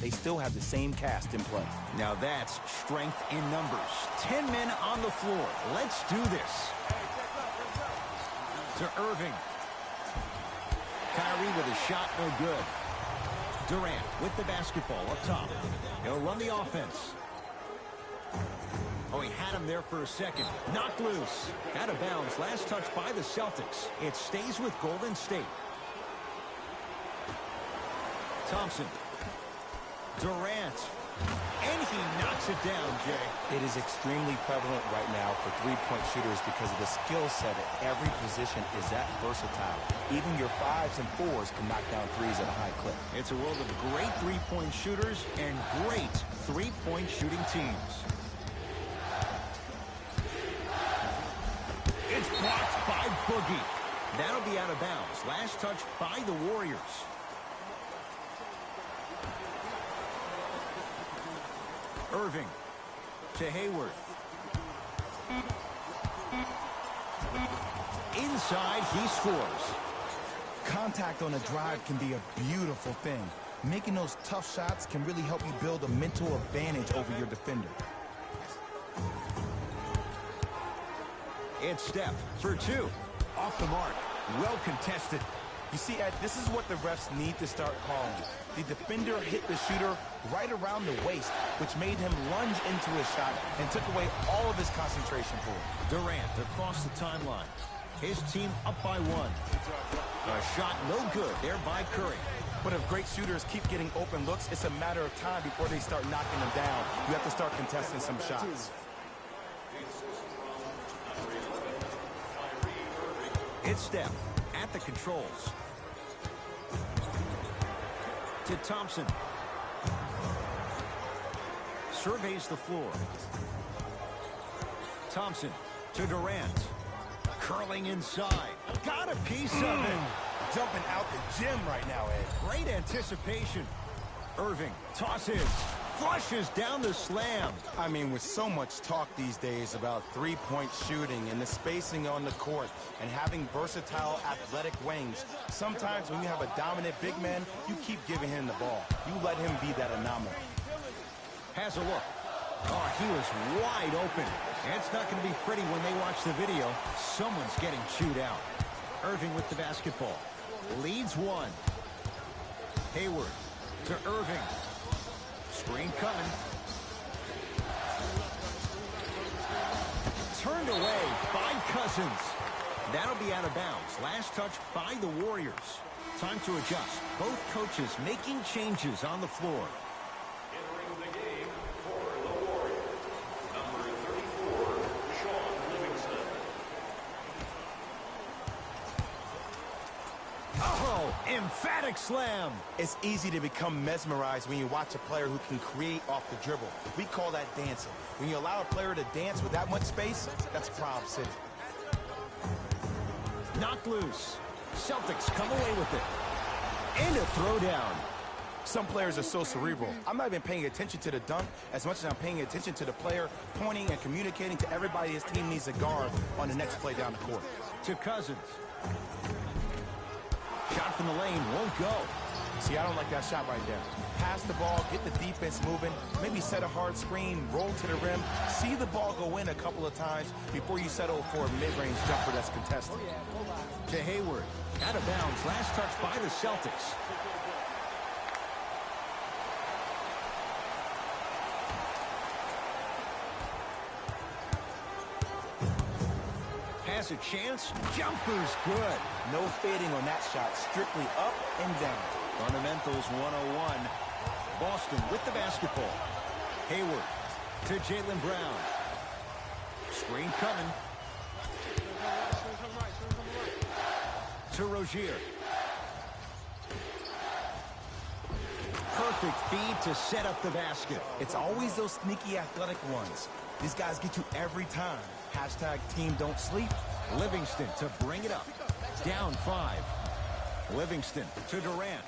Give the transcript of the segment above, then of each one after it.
they still have the same cast in play. Now that's strength in numbers. 10 men on the floor. Let's do this. To Irving. Kyrie with a shot, no good. Durant with the basketball up top. He'll run the offense. Oh, he had him there for a second. Knocked loose. Out of bounds. Last touch by the Celtics. It stays with Golden State. Thompson. Durant. And he knocks it down, Jay. It is extremely prevalent right now for three-point shooters because of the skill set at every position is that versatile. Even your 5s and 4s can knock down threes at a high clip. It's a world of great three-point shooters and great three-point shooting teams. It's blocked by Boogie. That'll be out of bounds. Last touch by the Warriors. Irving to Hayward. Inside, he scores. Contact on a drive can be a beautiful thing. Making those tough shots can really help you build a mental advantage over your defender. It's Steph for two. Off the mark. Well contested. You see, Ed, this is what the refs need to start calling. The defender hit the shooter right around the waist, which made him lunge into his shot and took away all of his concentration for it. Durant across the timeline. His team up by one. A shot no good there by Curry. But if great shooters keep getting open looks, it's a matter of time before they start knocking them down. You have to start contesting some shots. It's Steph at the controls. To Thompson. Surveys the floor. Thompson to Durant. Curling inside. Got a piece of it. Jumping out the gym right now, Ed. Great anticipation. Irving tosses. Flushes down the slam. I mean, with so much talk these days about three-point shooting and the spacing on the court and having versatile athletic wings, sometimes when you have a dominant big man, you keep giving him the ball. You let him be that anomaly. Has a look. Oh, he was wide open. It's not going to be pretty when they watch the video. Someone's getting chewed out. Irving with the basketball. Leads one. Hayward to Irving. Screen coming. Turned away by Cousins. That'll be out of bounds. Last touch by the Warriors. Time to adjust. Both coaches making changes on the floor. Entering the game for the Warriors, number 34, Sean Livingston. Oh, emphatic slam. It's easy to become mesmerized when you watch a player who can create off the dribble. We call that dancing. When you allow a player to dance with that much space, that's Prob City. Knocked loose. Celtics come away with it. And a throwdown. Some players are so cerebral. I'm not even paying attention to the dunk as much as I'm paying attention to the player pointing and communicating to everybody his team needs a guard on the next play down the court. To Cousins. Shot from the lane won't go. See, I don't like that shot right there. Pass the ball, get the defense moving, maybe set a hard screen, roll to the rim, see the ball go in a couple of times before you settle for a mid-range jumper that's contested. To Hayward. Out of bounds. Last touch by the Celtics. Has a chance. Jumper's good. No fading on that shot. Strictly up and down. Fundamentals 101. Boston with the basketball. Hayward to Jaylen Brown. Screen coming. To Rozier. Perfect feed to set up the basket. It's always those sneaky athletic ones. These guys get you every time. Hashtag team don't sleep. Livingston to bring it up. Down 5. Livingston to Durant.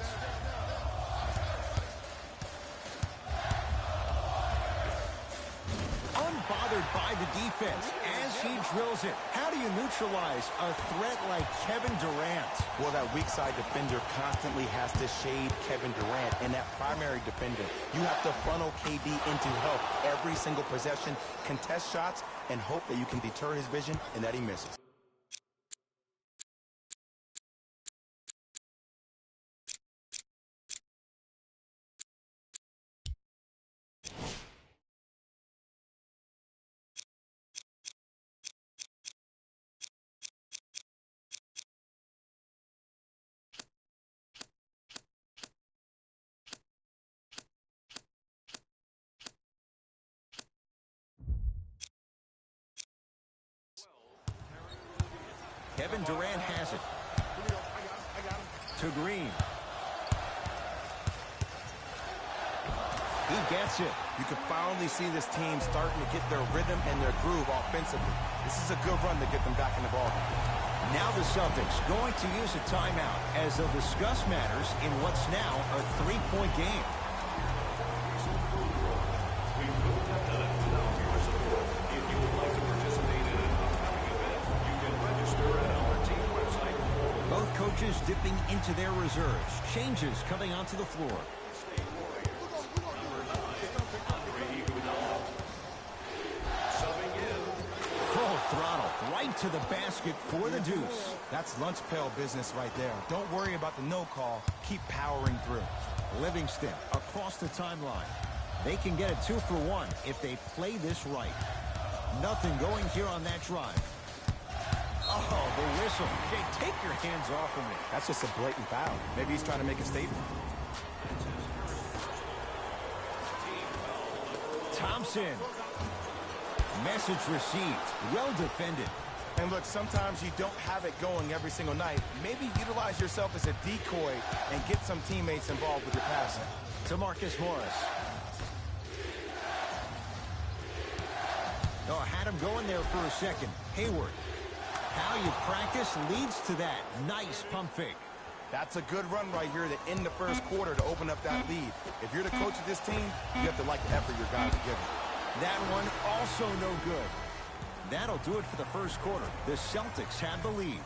Unbothered by the defense as he drills it. How do you neutralize a threat like Kevin Durant? Well, that weak side defender constantly has to shade Kevin Durant, and that primary defender, you have to funnel KD into help every single possession, contest shots, and hope that you can deter his vision and that he misses. Kevin Durant has it. To Green. He gets it. You can finally see this team starting to get their rhythm and their groove offensively. This is a good run to get them back in the ballgame. Now the Celtics going to use a timeout as they'll discuss matters in what's now a three-point game. We will have done it without your support. If you would like to participate in an upcoming event, you can register at our team website. Both coaches dipping into their reserves. Changes coming onto the floor. Full throttle right to the basket for the deuce. That's lunch pail business right there. Don't worry about the no call. Keep powering through. Livingston across the timeline. They can get a 2 for 1 if they play this right. Nothing going here on that drive. Oh, the whistle. Jay, take your hands off of me. That's just a blatant foul. Maybe he's trying to make a statement. Thompson. Message received. Well defended. And look, sometimes you don't have it going every single night. Maybe utilize yourself as a decoy and get some teammates involved with your passing. To Marcus Morris. Oh, had him going there for a second. Hayward. How you practice leads to that. Nice pump fake. That's a good run right here to end the first quarter to open up that lead. If you're the coach of this team, you have to like the effort your guys are giving. That one also no good. That'll do it for the first quarter. The Celtics have the lead.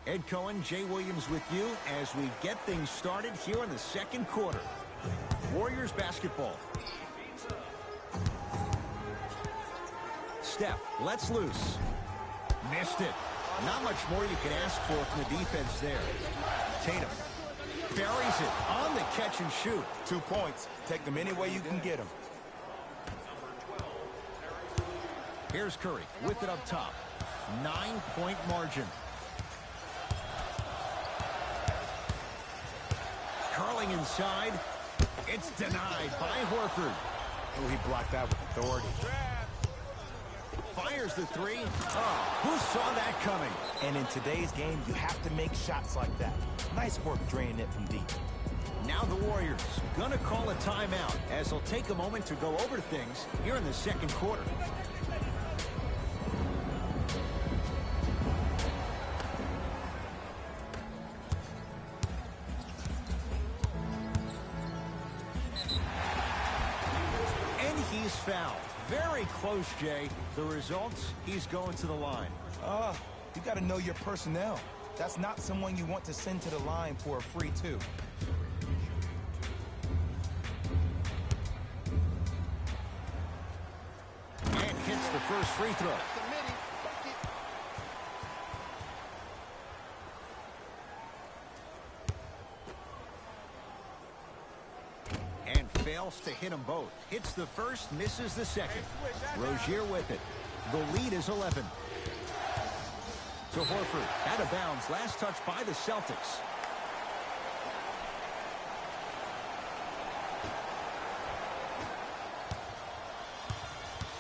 Ed Cohen, Jay Williams with you as we get things started here in the second quarter. Warriors basketball. Steph lets loose. Missed it. Not much more you can ask for from the defense there. Tatum buries it on the catch and shoot. 2 points. Take them any way you can get them. Here's Curry with it up top. 9-point margin. Curling inside. It's denied by Horford. Oh, he blocked that with authority. Fires the three. Oh, who saw that coming? And in today's game, you have to make shots like that. Nice work draining it from deep. Now the Warriors gonna call a timeout as they'll take a moment to go over things here in the second quarter. He's fouled. Very close, Jay. The results, he's going to the line. You got to know your personnel. That's not someone you want to send to the line for a free two. And hits the first free throw. Fails to hit them both. Hits the first, misses the second. Rozier with it. The lead is 11. To Horford. Out of bounds. Last touch by the Celtics.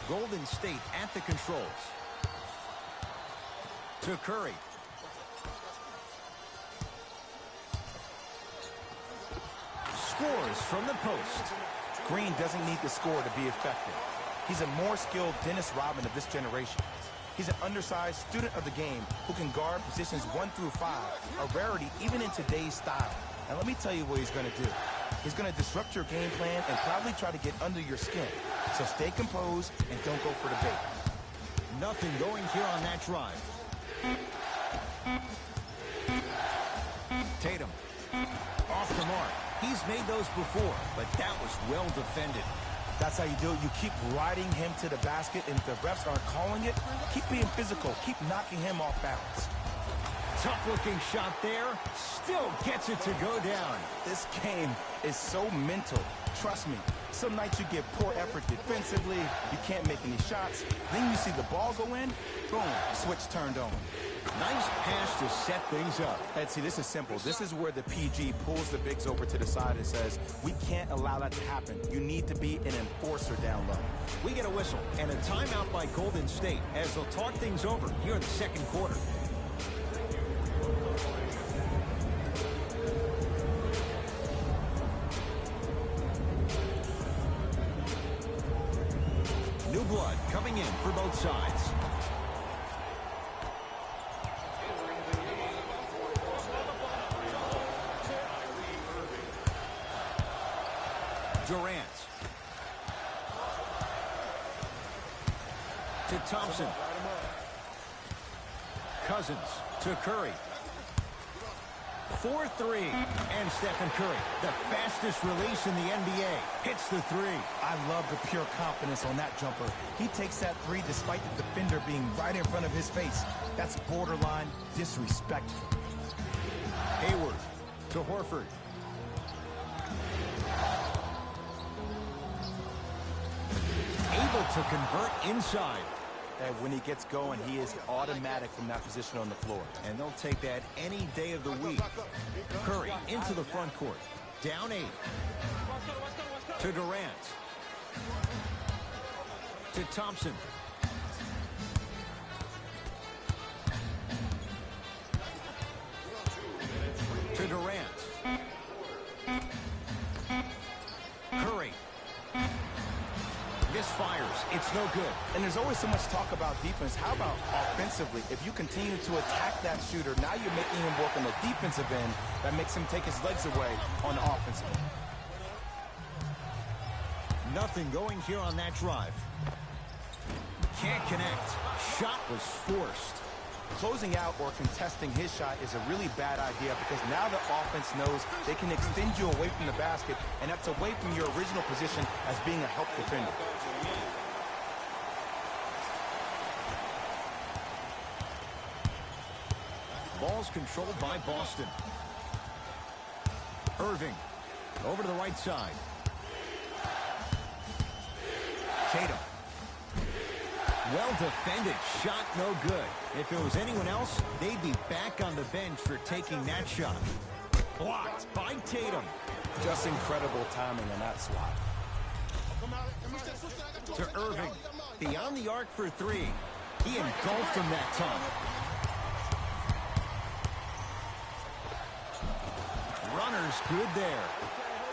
Golden State at the controls. To Curry. scores from the post. Green doesn't need to score to be effective. He's a more skilled Dennis Rodman of this generation. He's an undersized student of the game who can guard positions 1 through 5, a rarity even in today's style. And let me tell you what he's going to do. He's going to disrupt your game plan and probably try to get under your skin. So stay composed and don't go for the bait. Nothing going here on that drive. Tatum. Off the mark. He's made those before, but that was well defended. That's how you do it. You keep riding him to the basket, and if the refs aren't calling it, keep being physical. Keep knocking him off balance. Tough-looking shot there. Still gets it to go down. This game is so mental. Trust me. Some nights you give poor effort defensively. You can't make any shots. Then you see the ball go in. Boom. Switch turned on. Nice pass to set things up. And see, this is simple. This is where the PG pulls the bigs over to the side and says, we can't allow that to happen. You need to be an enforcer down low. We get a whistle and a timeout by Golden State as they'll talk things over here in the second quarter. New blood coming in for both sides. Durant. To Thompson. Cousins to Curry. 4-3. And Stephen Curry, the fastest release in the NBA, hits the three. I love the pure confidence on that jumper. He takes that three despite the defender being right in front of his face. That's borderline disrespectful. Hayward to Horford. Able to convert inside. And when he gets going, he is automatic from that position on the floor. And they'll take that any day of the week. Curry into the front court. Down 8. To Durant. To Thompson. To Durant. Curry. Misfires. It's no good. And there's always so much talk about defense. How about offensively? If you continue to attack that shooter, now you're making him work on the defensive end. That makes him take his legs away on the offensive end. Nothing going here on that drive. Can't connect. Shot was forced. Closing out or contesting his shot is a really bad idea because now the offense knows they can extend you away from the basket, and that's away from your original position as being a help defender. Ball's controlled by Boston. Irving over to the right side. Tatum. Well defended. Shot no good. If it was anyone else, they'd be back on the bench for taking that shot. Blocked by Tatum. Just incredible timing on that swat. To Irving. Beyond the arc for 3. He engulfed him that time. Runner's good there.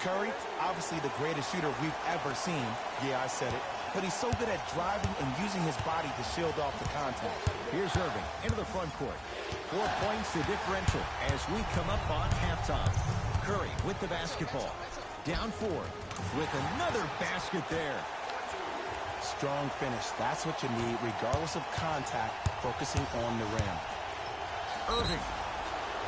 Curry, obviously the greatest shooter we've ever seen. Yeah, I said it. But he's so good at driving and using his body to shield off the contact. Here's Irving into the front court. 4 points the differential as we come up on halftime. Curry with the basketball. Down 4 with another basket there. Strong finish. That's what you need, regardless of contact, focusing on the rim. Irving.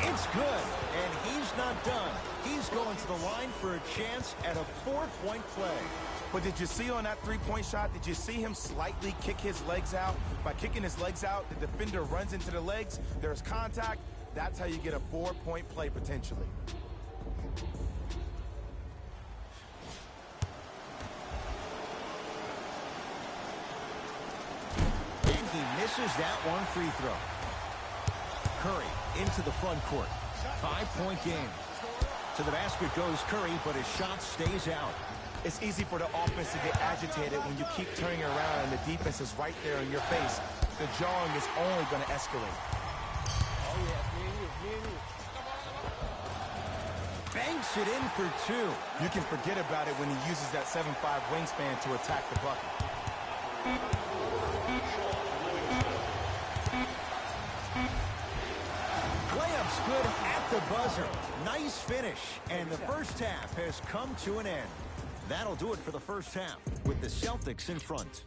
It's good, and he's not done. He's going to the line for a chance at a 4-point play. But did you see on that three-point shot, did you see him slightly kick his legs out? By kicking his legs out, the defender runs into the legs. There's contact. That's how you get a 4-point play potentially. And he misses that one free throw. Curry into the front court. 5-point game. To the basket goes Curry, but his shot stays out. It's easy for the offense to get agitated when you keep turning around and the defense is right there in your face. The jawing is only going to escalate. banks it in for two. You can forget about it when he uses that 7'5" wingspan to attack the bucket. Layup's good at the buzzer. Nice finish, and the first half has come to an end. That'll do it for the first half, with the Celtics in front.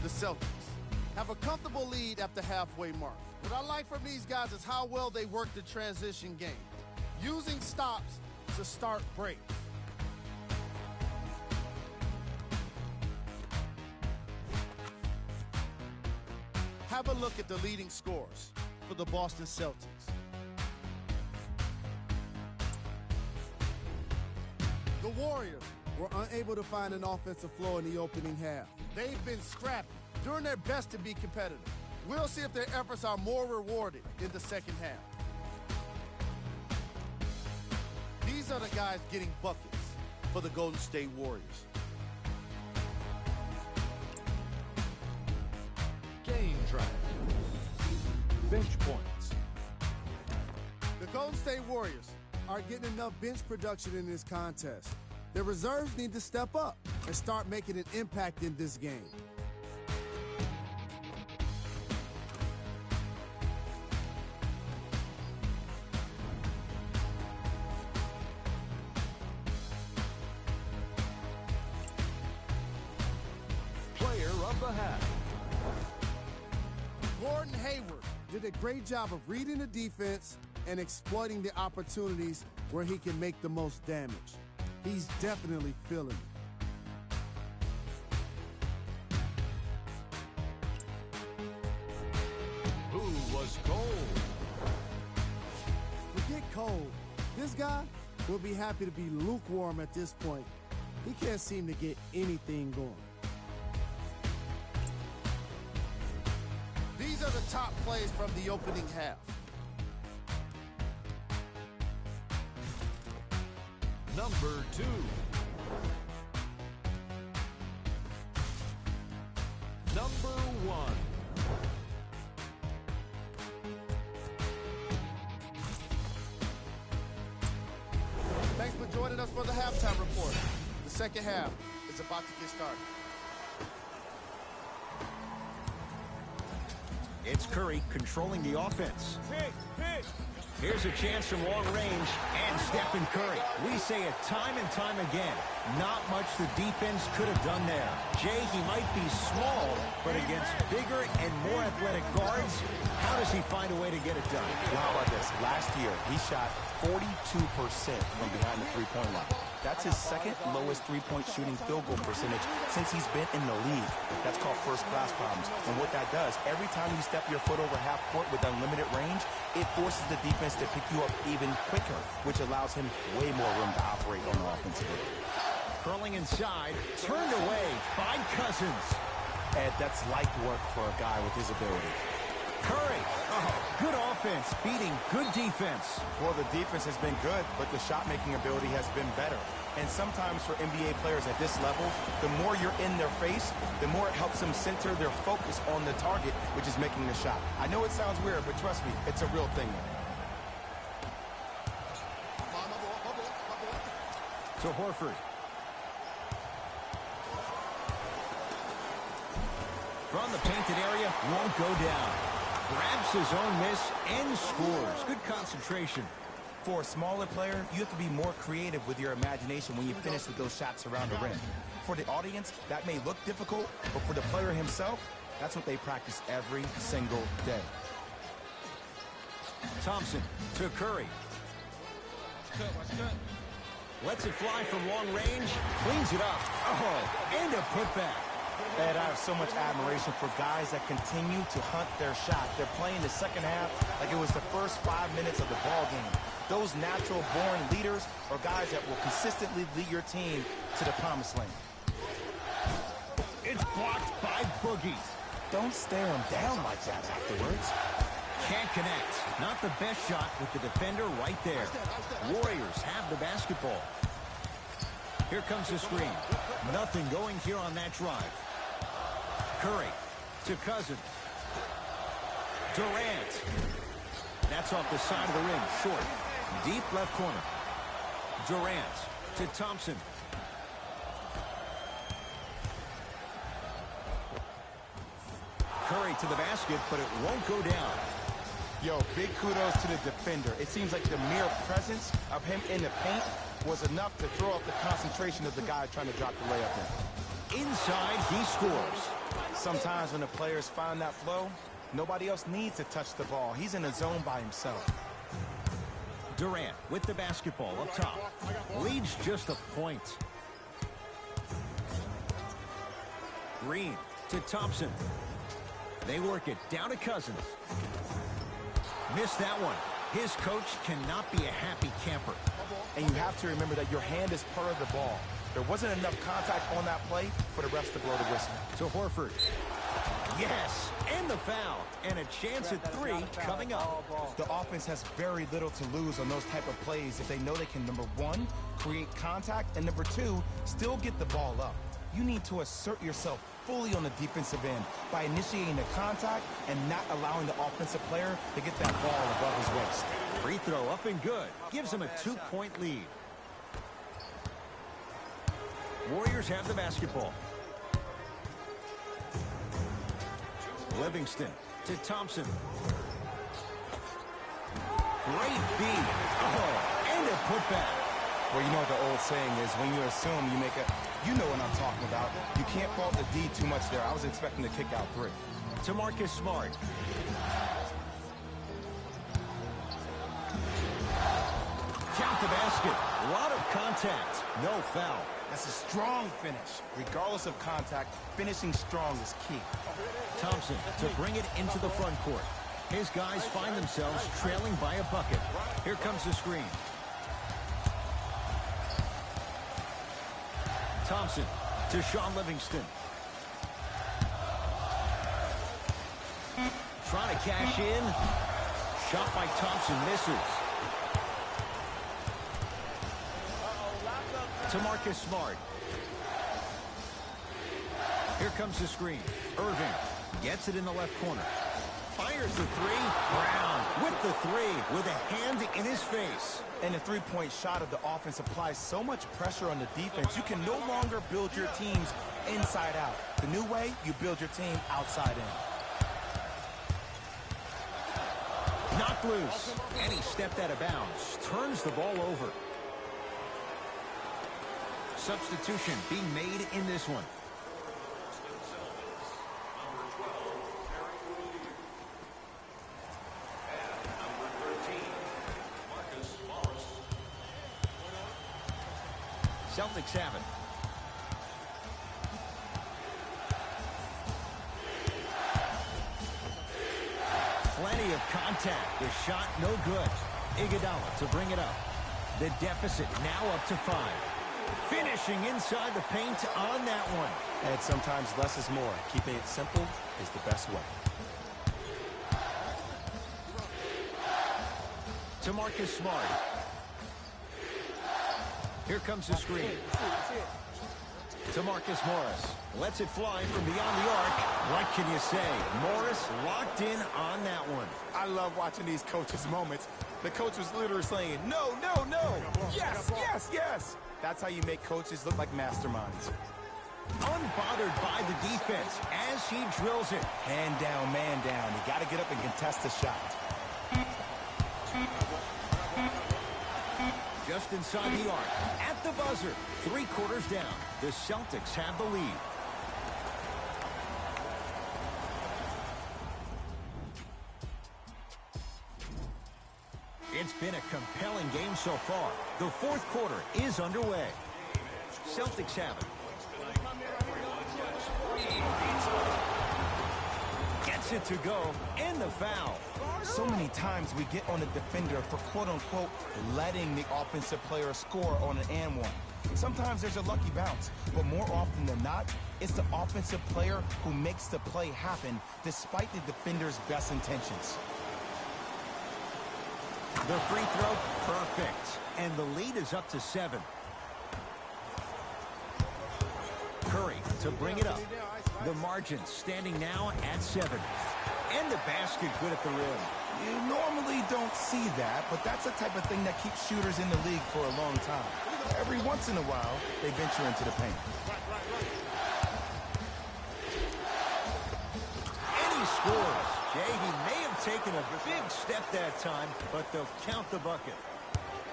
The Celtics have a comfortable lead at the halfway mark. What I like from these guys is how well they work the transition game, using stops to start breaks. Have a look at the leading scorers for the Boston Celtics. The Warriors were unable to find an offensive flow in the opening half. They've been scrappy, doing their best to be competitive. We'll see if their efforts are more rewarded in the second half. These are the guys getting buckets for the Golden State Warriors. Game drive. Bench points. The Golden State Warriors are getting enough bench production in this contest. Their reserves need to step up and start making an impact in this game. Player of the half. Gordon Hayward did a great job of reading the defense and exploiting the opportunities where he can make the most damage. He's definitely feeling it. Who was cold? Forget cold. This guy will be happy to be lukewarm at this point. He can't seem to get anything going. These are the top plays from the opening half. Number 2. Number 1. Thanks for joining us for the halftime report. The second half is about to get started. It's Curry controlling the offense. Here's a chance from long range, and Stephen Curry. We say it time and time again. Not much the defense could have done there. Jay, he might be small, but against bigger and more athletic guards, how does he find a way to get it done? Well, how about this? Last year, he shot 42% from behind the three-point line. That's his second lowest three-point shooting field goal percentage since he's been in the league. That's called first-class problems. And what that does, every time you step your foot over half court with unlimited range, it forces the defense to pick you up even quicker, which allows him way more room to operate on the offensive end. Curling inside, turned away by Cousins. Ed, that's light work for a guy with his ability. Curry, good offense, beating good defense. Well, the defense has been good, but the shot-making ability has been better. And sometimes for NBA players at this level, the more you're in their face, the more it helps them center their focus on the target, which is making the shot. I know it sounds weird, but trust me, it's a real thing. To Horford. From the painted area, won't go down. Grabs his own miss and scores. Good concentration. For a smaller player, you have to be more creative with your imagination when you finish with those shots around the rim. For the audience, that may look difficult, but for the player himself, that's what they practice every single day. Thompson to Curry. Lets it fly from long range. Cleans it up. Oh, and a putback. Ed, I have so much admiration for guys that continue to hunt their shot. They're playing the second half like it was the first 5 minutes of the ball game. Those natural-born leaders are guys that will consistently lead your team to the promised land. It's blocked by Boogie. Don't stare him down like that afterwards. Can't connect. Not the best shot with the defender right there. Warriors have the basketball. Here comes the screen. Nothing going here on that drive. Curry to Cousins. Durant. That's off the side of the rim, short. Deep left corner. Durant to Thompson. Curry to the basket, but it won't go down. Yo, big kudos to the defender. It seems like the mere presence of him in the paint was enough to throw off the concentration of the guy trying to drop the layup in. Inside, he scores. Sometimes when the players find that flow, nobody else needs to touch the ball. He's in a zone by himself. Durant with the basketball up top. Leads just a point. Green to Thompson. They work it down to Cousins. Missed that one. His coach cannot be a happy camper. And you have to remember that your hand is part of the ball. There wasn't enough contact on that play for the refs to blow the whistle. To Horford. Yes, and the foul. And a chance at three coming up. The offense has very little to lose on those type of plays if they know they can, number one, create contact, and number two, still get the ball up. You need to assert yourself fully on the defensive end by initiating the contact and not allowing the offensive player to get that ball above his waist. Free throw up and good. Gives him a 2-point lead. Warriors have the basketball. Livingston to Thompson. Great feed. Oh, and a putback. Well, you know what the old saying is, when you assume you make a... You know what I'm talking about. You can't fault the D too much there. I was expecting to kick out three. To Marcus Smart. Count the basket. A lot of contact. No foul. That's a strong finish. Regardless of contact, finishing strong is key. Thompson to bring it into the front court. His guys find themselves trailing by a bucket. Here comes the screen. Thompson to Sean Livingston. Trying to cash in. Shot by Thompson misses. To Marcus Smart. Here comes the screen. Irving gets it in the left corner. Fires the three. Brown with the three with a hand in his face. And the three-point shot of the offense applies so much pressure on the defense, you can no longer build your teams inside out. The new way, you build your team outside in. Knocked loose. And he stepped out of bounds. Turns the ball over. Substitution being made in this one. Celtics have it. Plenty of contact. The shot no good. Iguodala to bring it up. The deficit now up to 5. Finishing inside the paint on that one. And sometimes less is more. Keeping it simple is the best way. To Marcus Smart. Here comes the screen. To Marcus Morris. Lets it fly from beyond the arc. What can you say? Morris locked in on that one. I love watching these coaches' moments. The coach was literally saying, no, no, no. Yes, yes, yes. That's how you make coaches look like masterminds. Unbothered by the defense as he drills it. Hand down, man down. You got to get up and contest the shot. Just inside the arc. At the buzzer. 3 quarters down. The Celtics have the lead. It's been a compelling game so far. The 4th quarter is underway. Celtics have it. Gets it to go. And the foul. So many times we get on the defender for quote-unquote letting the offensive player score on an and one. Sometimes there's a lucky bounce, but more often than not, it's the offensive player who makes the play happen despite the defender's best intentions. The free throw, perfect. And the lead is up to 7. to bring it up. The margin standing now at 7. And the basket good at the rim. You normally don't see that, but that's the type of thing that keeps shooters in the league for a long time. Every once in a while, they venture into the paint. And he scores. Jay, he may have taken a big step that time, but they'll count the bucket.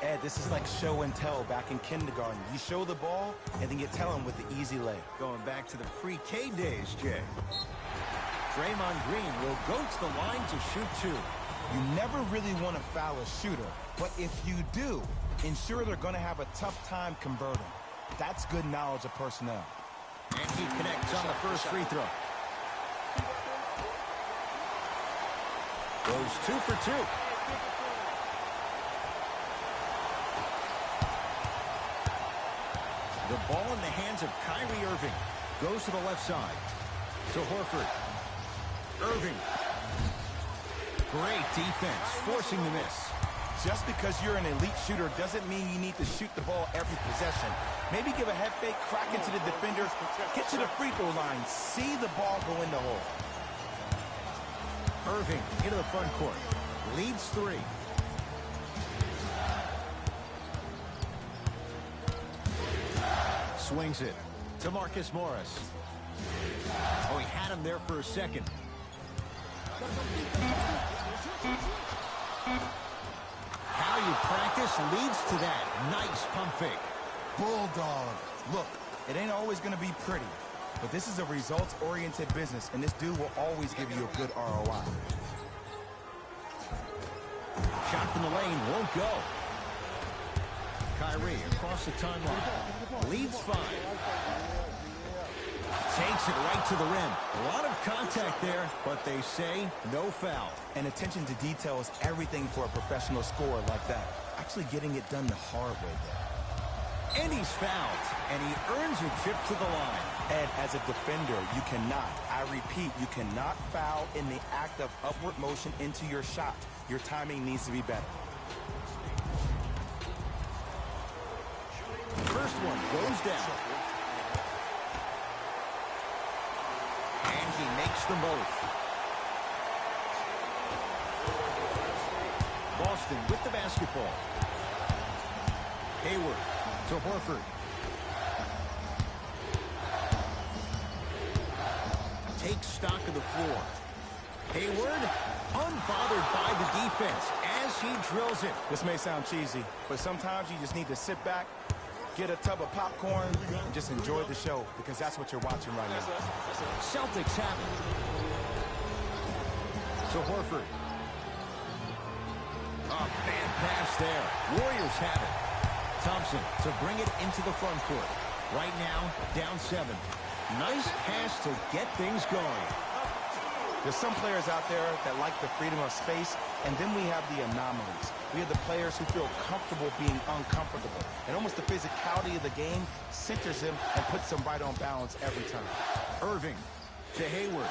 Ed, this is like show and tell back in kindergarten. You show the ball, and then you tell them with the easy lay. Going back to the pre-K days, Jay. Draymond Green will go to the line to shoot 2. You never really want to foul a shooter, but if you do, ensure they're going to have a tough time converting. That's good knowledge of personnel. And he connects on the first free throw. Goes 2 for 2. The ball in the hands of Kyrie Irving. Goes to the left side. To Horford. Irving. Great defense, forcing the miss. Just because you're an elite shooter doesn't mean you need to shoot the ball every possession. Maybe give a head fake, crack into the defender, get to the free throw line, see the ball go in the hole. Irving into the front court. Leads 3. Swings it to Marcus Morris. Oh, he had him there for a second. How you practice leads to that. Nice pump fake. Bulldog. Look, it ain't always going to be pretty, but this is a results-oriented business, and this dude will always give you a good ROI. Shot from the lane won't go. Kyrie across the timeline. Leads 5. Takes it right to the rim. A lot of contact there, but they say no foul. And attention to detail is everything for a professional scorer like that. Actually getting it done the hard way there. And he's fouled, and he earns a trip to the line. Ed, as a defender, you cannot, I repeat, you cannot foul in the act of upward motion into your shot. Your timing needs to be better. First one goes down. And he makes them both. Boston with the basketball. Hayward to Horford. Takes stock of the floor. Hayward, unbothered by the defense as he drills it. This may sound cheesy, but sometimes you just need to sit back, get a tub of popcorn, and just enjoy the show, because that's what you're watching right now. Celtics have it. To Horford. A bad pass there. Warriors have it. Thompson to bring it into the front court. Right now, down 7. Nice pass to get things going. There's some players out there that like the freedom of space, and then we have the anomalies. We have the players who feel comfortable being uncomfortable. And almost the physicality of the game centers him and puts him right on balance every time. Irving to Hayward.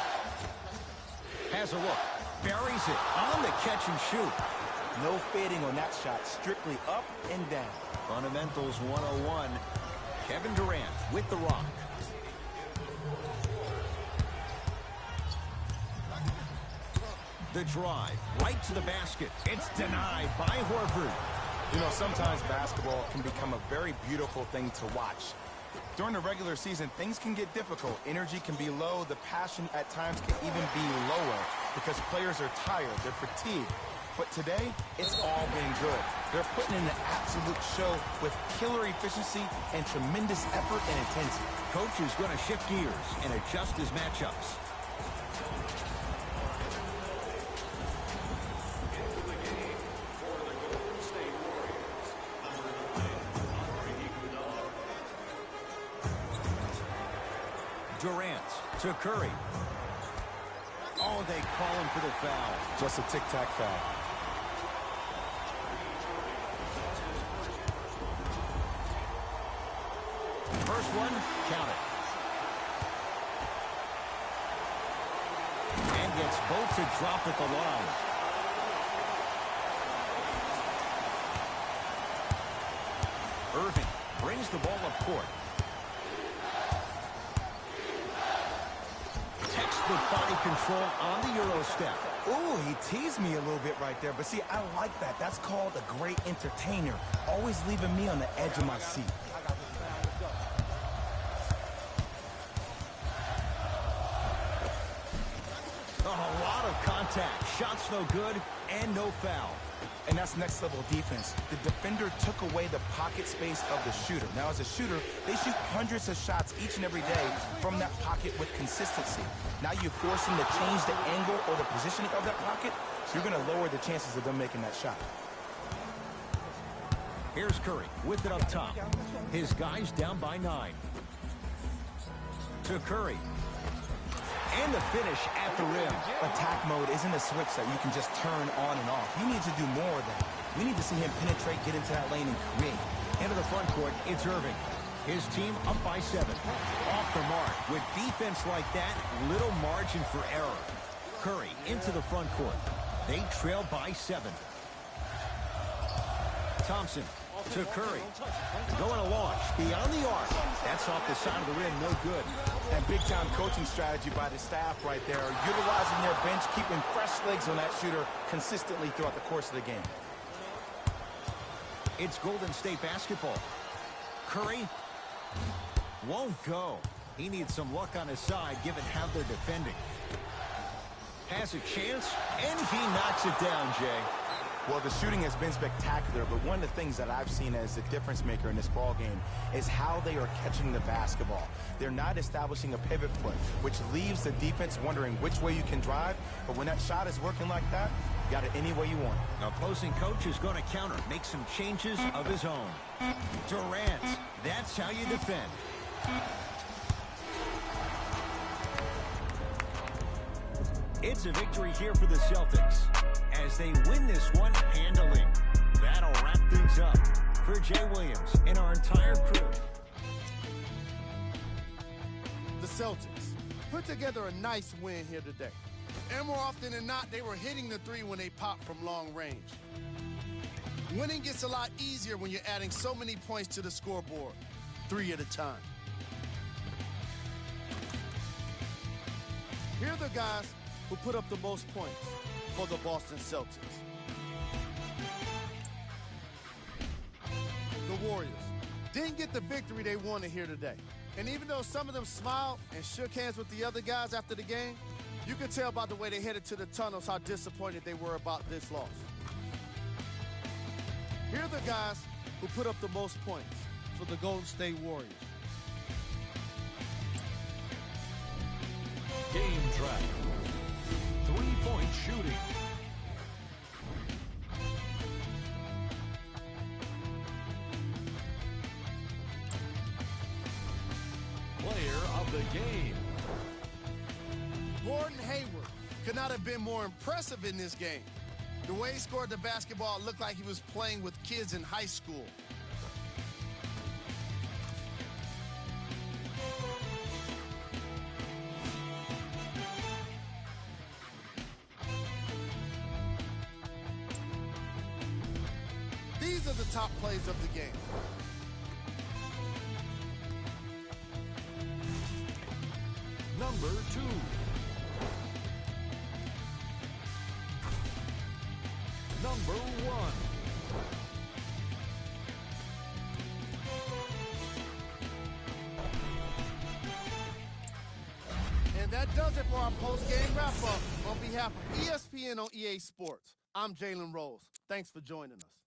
Has a look. Buries it on the catch and shoot. No fading on that shot. Strictly up and down. Fundamentals 101. Kevin Durant with the rock. The drive, right to the basket. It's denied by Horford. You know, sometimes basketball can become a very beautiful thing to watch. During the regular season, things can get difficult. Energy can be low. The passion at times can even be lower because players are tired. They're fatigued. But today, it's all been good. They're putting in an absolute show with killer efficiency and tremendous effort and intensity. Coach is going to shift gears and adjust his matchups. Durant to Curry. Oh, they call him for the foul. Just a tic-tac foul. First one, count it. And gets both to drop at the line. Irving brings the ball up court. with body control on the Euro step. Ooh, he teased me a little bit right there. But see, I like that. That's called a great entertainer. Always leaving me on the edge of my seat. Oh, a lot of contact. Shots no good and no foul. And that's next level defense. The defender took away the pocket space of the shooter. Now, as a shooter, they shoot hundreds of shots each and every day from that pocket with consistency. Now you force them to change the angle or the positioning of that pocket, you're going to lower the chances of them making that shot. Here's Curry with it up top. His guys down by 9. To Curry. And the finish at the rim. Attack mode isn't a switch that you can just turn on and off. He needs to do more of that. We need to see him penetrate, get into that lane, and create. Into the front court, it's Irving. His team up by 7. Off the mark. With defense like that, little margin for error. Curry into the front court. They trail by 7. Thompson to Curry. Going to launch beyond the arc. That's off the side of the rim, no good. And big-time coaching strategy by the staff right there, utilizing their bench, keeping fresh legs on that shooter consistently throughout the course of the game. It's Golden State basketball. Curry won't go. He needs some luck on his side, given how they're defending. Has a chance, and he knocks it down, Jay. Well, the shooting has been spectacular, but one of the things that I've seen as a difference maker in this ball game is how they are catching the basketball. They're not establishing a pivot foot, which leaves the defense wondering which way you can drive. But when that shot is working like that, you got it any way you want it. Opposing coach is going to counter, make some changes of his own. Durant, that's how you defend. It's a victory here for the Celtics as they win this one handily. That'll wrap things up. For Jay Williams and our entire crew. The Celtics put together a nice win here today. And more often than not, they were hitting the 3 when they popped from long range. Winning gets a lot easier when you're adding so many points to the scoreboard, 3 at a time. Here are the guys who put up the most points for the Boston Celtics. The Warriors didn't get the victory they wanted here today. And even though some of them smiled and shook hands with the other guys after the game, you could tell by the way they headed to the tunnels how disappointed they were about this loss. Here are the guys who put up the most points for the Golden State Warriors. Game track. 3-point shooting. Player of the game. Gordon Hayward could not have been more impressive in this game. The way he scored the basketball looked like he was playing with kids in high school. These are the top plays of the game. Number 2. Number 1. And that does it for our post-game wrap-up. On behalf of ESPN on EA Sports, I'm Jalen Rose. Thanks for joining us.